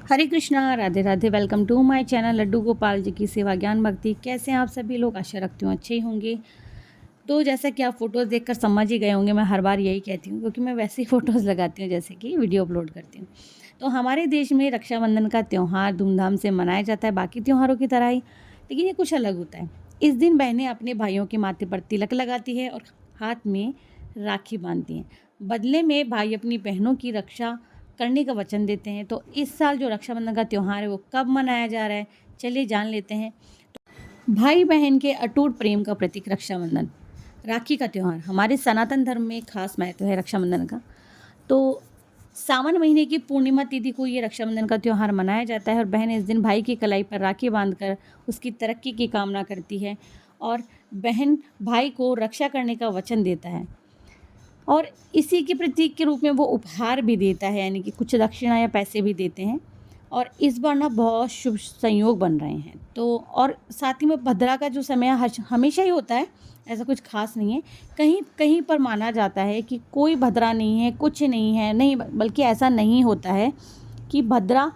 Hare Krishna, Radhe Radhe. Welcome to my channel Laddu Gopal ji की सेवा ज्ञान भक्ति। कैसे हैं आप सभी लोग? आशा रखती हूँ अच्छे ही होंगे। तो जैसा कि आप फ़ोटोज़ देखकर समझ ही गए होंगे, मैं हर बार यही कहती हूँ क्योंकि मैं वैसे ही फ़ोटोज़ लगाती हूँ जैसे कि वीडियो अपलोड करती हूँ। तो हमारे देश में रक्षाबंधन का त्यौहार धूमधाम से मनाया जाता है बाकी त्योहारों की तरह ही, लेकिन ये कुछ अलग होता है। इस दिन बहनें अपने भाइयों के माथे पर तिलक लगाती है और हाथ में राखी बांधती हैं। बदले में भाई अपनी बहनों की रक्षा करने का वचन देते हैं। तो इस साल जो रक्षाबंधन का त्यौहार है वो कब मनाया जा रहा है, चलिए जान लेते हैं। भाई बहन के अटूट प्रेम का प्रतीक रक्षाबंधन, राखी का त्यौहार हमारे सनातन धर्म में खास महत्व है रक्षाबंधन का। तो सावन महीने की पूर्णिमा तिथि को ये रक्षाबंधन का त्यौहार मनाया जाता है और बहन इस दिन भाई की कलाई पर राखी बांधकर उसकी तरक्की की कामना करती है और बहन भाई को रक्षा करने का वचन देता है और इसी के प्रतीक के रूप में वो उपहार भी देता है, यानी कि कुछ दक्षिणा या पैसे भी देते हैं। और इस बार ना बहुत शुभ संयोग बन रहे हैं। तो और साथ ही में भद्रा का जो समय हमेशा ही होता है, ऐसा कुछ खास नहीं है। कहीं कहीं पर माना जाता है कि कोई भद्रा नहीं है, कुछ नहीं है, नहीं, बल्कि ऐसा नहीं होता है कि भद्रा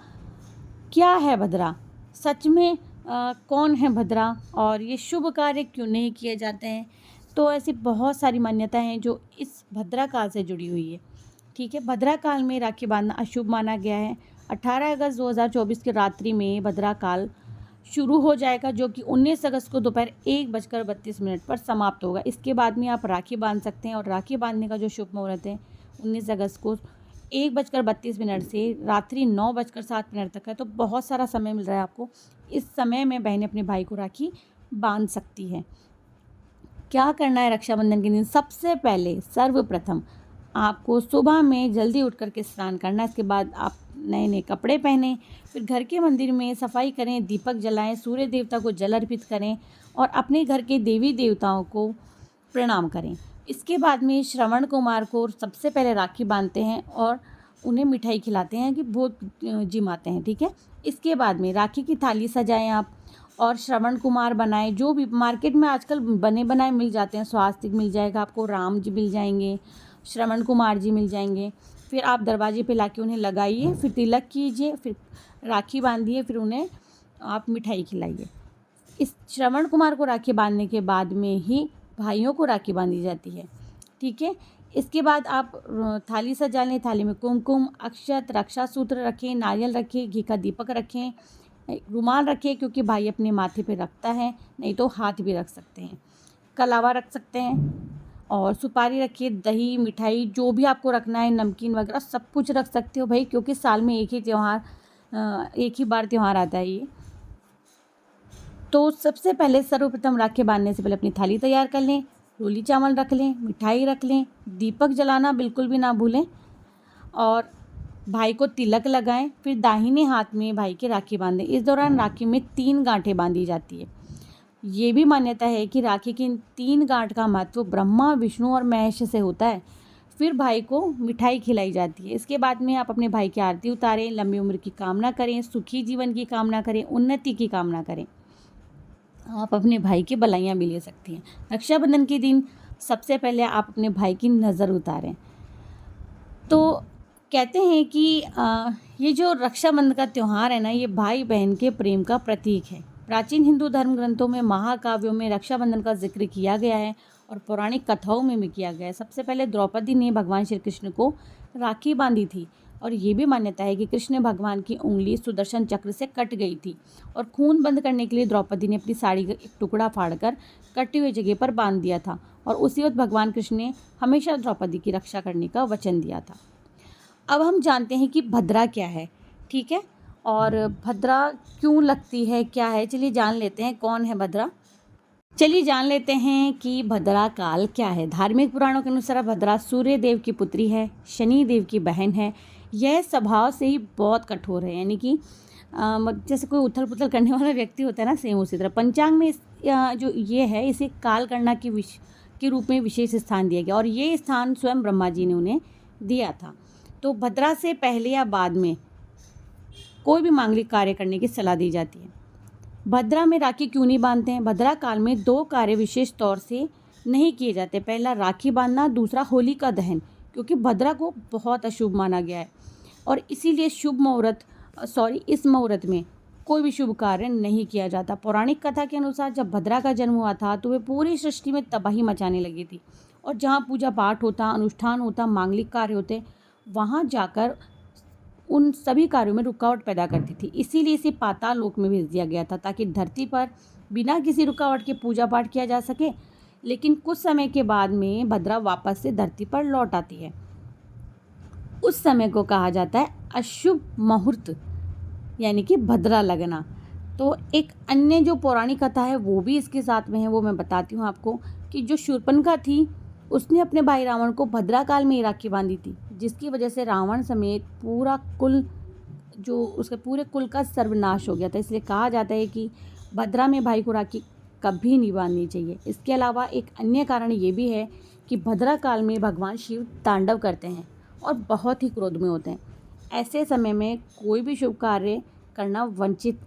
क्या है। भद्रा सच में कौन है भद्रा और ये शुभ कार्य क्यों नहीं किए जाते हैं। तो ऐसी बहुत सारी मान्यताएं हैं जो इस भद्रा काल से जुड़ी हुई है। ठीक है, भद्रा काल में राखी बांधना अशुभ माना गया है। 18 अगस्त 2024 की रात्रि में भद्रा काल शुरू हो जाएगा, जो कि 19 अगस्त को दोपहर 1:32 पर समाप्त होगा। इसके बाद में आप राखी बांध सकते हैं और राखी बांधने का जो शुभ मुहूर्त है 19 अगस्त को 1:32 से रात्रि 9:07 तक है। तो बहुत सारा समय मिल रहा है आपको। इस समय में बहनें अपने भाई को राखी बांध सकती है। क्या करना है रक्षाबंधन के दिन? सबसे पहले सर्वप्रथम आपको सुबह में जल्दी उठ कर के स्नान करना है। इसके बाद आप नए नए कपड़े पहनें, फिर घर के मंदिर में सफाई करें, दीपक जलाएं, सूर्य देवता को जल अर्पित करें और अपने घर के देवी देवताओं को प्रणाम करें। इसके बाद में श्रवण कुमार को सबसे पहले राखी बांधते हैं और उन्हें मिठाई खिलाते हैं कि भोग जिमाते हैं। ठीक है, इसके बाद में राखी की थाली सजाएं आप और श्रवण कुमार बनाएं। जो भी मार्केट में आजकल बने बनाए मिल जाते हैं, स्वास्तिक मिल जाएगा आपको, राम जी मिल जाएंगे, श्रवण कुमार जी मिल जाएंगे। फिर आप दरवाजे पे लाके उन्हें लगाइए, फिर तिलक कीजिए, फिर राखी बांधिए, फिर उन्हें आप मिठाई खिलाइए। इस श्रवण कुमार को राखी बांधने के बाद में ही भाइयों को राखी बांधी जाती है। ठीक है, इसके बाद आप थाली सजा लें। थाली में कुमकुम, अक्षत, रक्षा सूत्र रखें, नारियल रखें, घी का दीपक रखें, रुमाल रखें क्योंकि भाई अपने माथे पे रखता है, नहीं तो हाथ भी रख सकते हैं, कलावा रख सकते हैं और सुपारी रखिए, दही, मिठाई, जो भी आपको रखना है, नमकीन वगैरह सब कुछ रख सकते हो भाई, क्योंकि साल में एक ही बार त्यौहार आता है ये। तो सबसे पहले सर्वप्रथम राखी बांधने से पहले अपनी थाली तैयार कर लें, रोली चावल रख लें, मिठाई रख लें, दीपक जलाना बिल्कुल भी ना भूलें और भाई को तिलक लगाएं। फिर दाहिने हाथ में भाई की राखी बांधें। इस दौरान राखी में 3 गांठें बांधी जाती है। ये भी मान्यता है कि राखी की 3 गांठ का महत्व ब्रह्मा, विष्णु और महेश से होता है। फिर भाई को मिठाई खिलाई जाती है। इसके बाद में आप अपने भाई की आरती उतारें, लंबी उम्र की कामना करें, सुखी जीवन की कामना करें, उन्नति की कामना करें। आप अपने भाई की बधाइयाँ भी ले सकती हैं। रक्षाबंधन के दिन सबसे पहले आप अपने भाई की नज़र उतारें। तो कहते हैं कि ये जो रक्षाबंधन का त्यौहार है ना, ये भाई बहन के प्रेम का प्रतीक है। प्राचीन हिंदू धर्म ग्रंथों में, महाकाव्यों में रक्षाबंधन का जिक्र किया गया है और पौराणिक कथाओं में भी किया गया है। सबसे पहले द्रौपदी ने भगवान श्री कृष्ण को राखी बांधी थी और ये भी मान्यता है कि कृष्ण भगवान की उंगली सुदर्शन चक्र से कट गई थी और खून बंद करने के लिए द्रौपदी ने अपनी साड़ी का एक टुकड़ा फाड़कर कटी हुई जगह पर बांध दिया था और उसी वक्त भगवान कृष्ण ने हमेशा द्रौपदी की रक्षा करने का वचन दिया था। अब हम जानते हैं कि भद्रा क्या है। ठीक है, और भद्रा क्यों लगती है, क्या है, चलिए जान लेते हैं कौन है भद्रा। चलिए जान लेते हैं कि भद्रा काल क्या है। धार्मिक पुराणों के अनुसार भद्रा सूर्य देव की पुत्री है, शनि देव की बहन है। यह स्वभाव से ही बहुत कठोर है, यानी कि जैसे कोई उथल पुथल करने वाला व्यक्ति होता है ना, सेम उसी तरह। पंचांग में जो ये है, इसे काल गणना के रूप में विशेष स्थान दिया गया और ये स्थान स्वयं ब्रह्मा जी ने उन्हें दिया था। तो भद्रा से पहले या बाद में कोई भी मांगलिक कार्य करने की सलाह दी जाती है। भद्रा में राखी क्यों नहीं बांधते हैं? भद्रा काल में 2 कार्य विशेष तौर से नहीं किए जाते। पहला राखी बांधना, दूसरा होलिका दहन, क्योंकि भद्रा को बहुत अशुभ माना गया है और इसीलिए शुभ मुहूर्त इस मुहूर्त में कोई भी शुभ कार्य नहीं किया जाता। पौराणिक कथा के अनुसार जब भद्रा का जन्म हुआ था तो वे पूरी सृष्टि में तबाही मचाने लगी थी, और जहाँ पूजा पाठ होता, अनुष्ठान होता, मांगलिक कार्य होते, वहाँ जाकर उन सभी कार्यों में रुकावट पैदा करती थी। इसीलिए इसे पाताल लोक में भेज दिया गया था, ताकि धरती पर बिना किसी रुकावट के पूजा पाठ किया जा सके। लेकिन कुछ समय के बाद में भद्रा वापस से धरती पर लौट आती है। उस समय को कहा जाता है अशुभ मुहूर्त, यानी कि भद्रा लगना। तो एक अन्य जो पौराणिक कथा है वो भी इसके साथ में है, वो मैं बताती हूँ आपको। कि जो शूर्पणखा थी उसने अपने भाई रावण को भद्रा काल में ही राखी बांधी थी, जिसकी वजह से रावण समेत पूरा कुल, जो उसके पूरे कुल का सर्वनाश हो गया था। इसलिए कहा जाता है कि भद्रा में भाई को राखी कभी नहीं बांधनी चाहिए। इसके अलावा एक अन्य कारण ये भी है कि भद्रा काल में भगवान शिव तांडव करते हैं और बहुत ही क्रोध में होते हैं। ऐसे समय में कोई भी शुभ कार्य करना वंचित,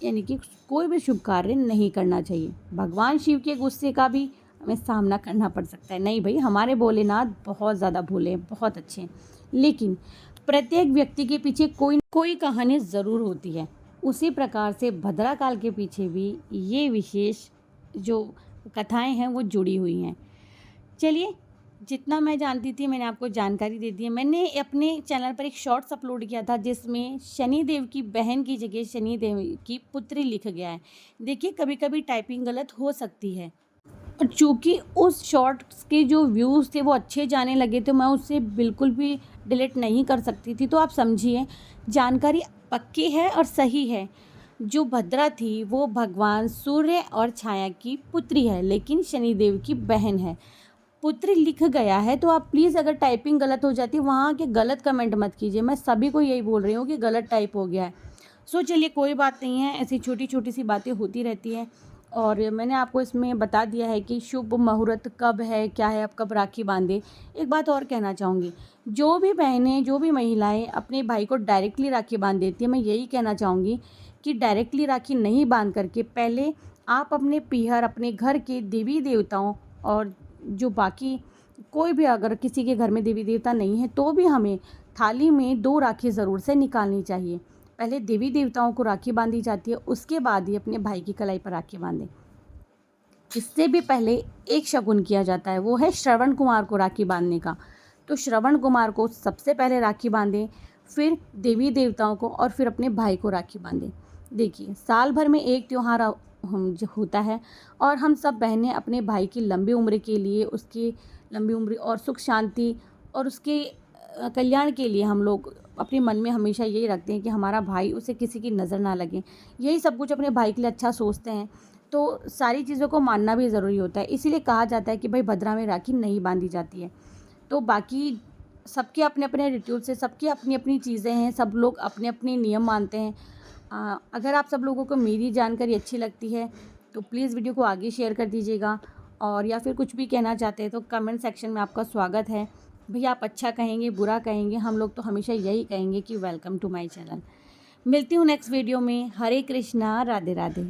यानी कि कोई भी शुभ कार्य नहीं करना चाहिए। भगवान शिव के गुस्से का भी हमें सामना करना पड़ सकता है। नहीं भाई, हमारे भोलेनाथ बहुत ज़्यादा भोले हैं, बहुत अच्छे हैं, लेकिन प्रत्येक व्यक्ति के पीछे कोई कहानी ज़रूर होती है। उसी प्रकार से भद्रा काल के पीछे भी ये विशेष जो कथाएं हैं वो जुड़ी हुई हैं। चलिए, जितना मैं जानती थी मैंने आपको जानकारी दे दी है। मैंने अपने चैनल पर एक शॉर्ट्स अपलोड किया था जिसमें शनिदेव की बहन की जगह शनिदेव की पुत्री लिख गया है। देखिए, कभी कभी टाइपिंग गलत हो सकती है, और चूँकि उस शॉर्ट्स के जो व्यूज़ थे वो अच्छे जाने लगे थे, मैं उससे बिल्कुल भी डिलीट नहीं कर सकती थी। तो आप समझिए, जानकारी पक्की है और सही है। जो भद्रा थी वो भगवान सूर्य और छाया की पुत्री है, लेकिन शनिदेव की बहन है। पुत्री लिख गया है, तो आप प्लीज़, अगर टाइपिंग गलत हो जाती है वहाँ के गलत कमेंट मत कीजिए। मैं सभी को यही बोल रही हूँ कि गलत टाइप हो गया है। चलिए, कोई बात नहीं है, ऐसी छोटी छोटी सी बातें होती रहती हैं। और मैंने आपको इसमें बता दिया है कि शुभ मुहूर्त कब है, क्या है, आप कब राखी बांधे। एक बात और कहना चाहूँगी, जो भी बहनें, जो भी महिलाएं अपने भाई को डायरेक्टली राखी बांध देती है, मैं यही कहना चाहूँगी कि डायरेक्टली राखी नहीं बांध करके पहले आप अपने पीहर, अपने घर के देवी देवताओं, और जो बाकी कोई भी, अगर किसी के घर में देवी देवता नहीं है तो भी हमें थाली में 2 राखी ज़रूर से निकालनी चाहिए। पहले देवी देवताओं को राखी बांधी जाती है, उसके बाद ही अपने भाई की कलाई पर राखी बांधें। इससे भी पहले एक शगुन किया जाता है, वो है श्रवण कुमार को राखी बांधने का। तो श्रवण कुमार को सबसे पहले राखी बांधें, फिर देवी देवताओं को, और फिर अपने भाई को राखी बांधें। देखिए, साल भर में एक त्यौहार जो होता है, और हम सब बहनें अपने भाई की लंबी उम्र के लिए, उसकी लंबी उम्र और सुख शांति और उसके कल्याण के लिए हम लोग अपने मन में हमेशा यही रखते हैं कि हमारा भाई, उसे किसी की नज़र ना लगे। यही सब कुछ अपने भाई के लिए अच्छा सोचते हैं। तो सारी चीज़ों को मानना भी ज़रूरी होता है। इसीलिए कहा जाता है कि भाई भद्रा में राखी नहीं बांधी जाती है। तो बाकी सबके अपने अपने रिचुअल्स से, सबकी अपनी अपनी चीज़ें हैं, सब लोग अपने अपने नियम मानते हैं। अगर आप सब लोगों को मेरी जानकारी अच्छी लगती है तो प्लीज़ वीडियो को आगे शेयर कर दीजिएगा, और या फिर कुछ भी कहना चाहते हैं तो कमेंट सेक्शन में आपका स्वागत है। भैया, आप अच्छा कहेंगे, बुरा कहेंगे, हम लोग तो हमेशा यही कहेंगे कि वेलकम टू माय चैनल। मिलती हूँ नेक्स्ट वीडियो में। हरे कृष्णा, राधे राधे।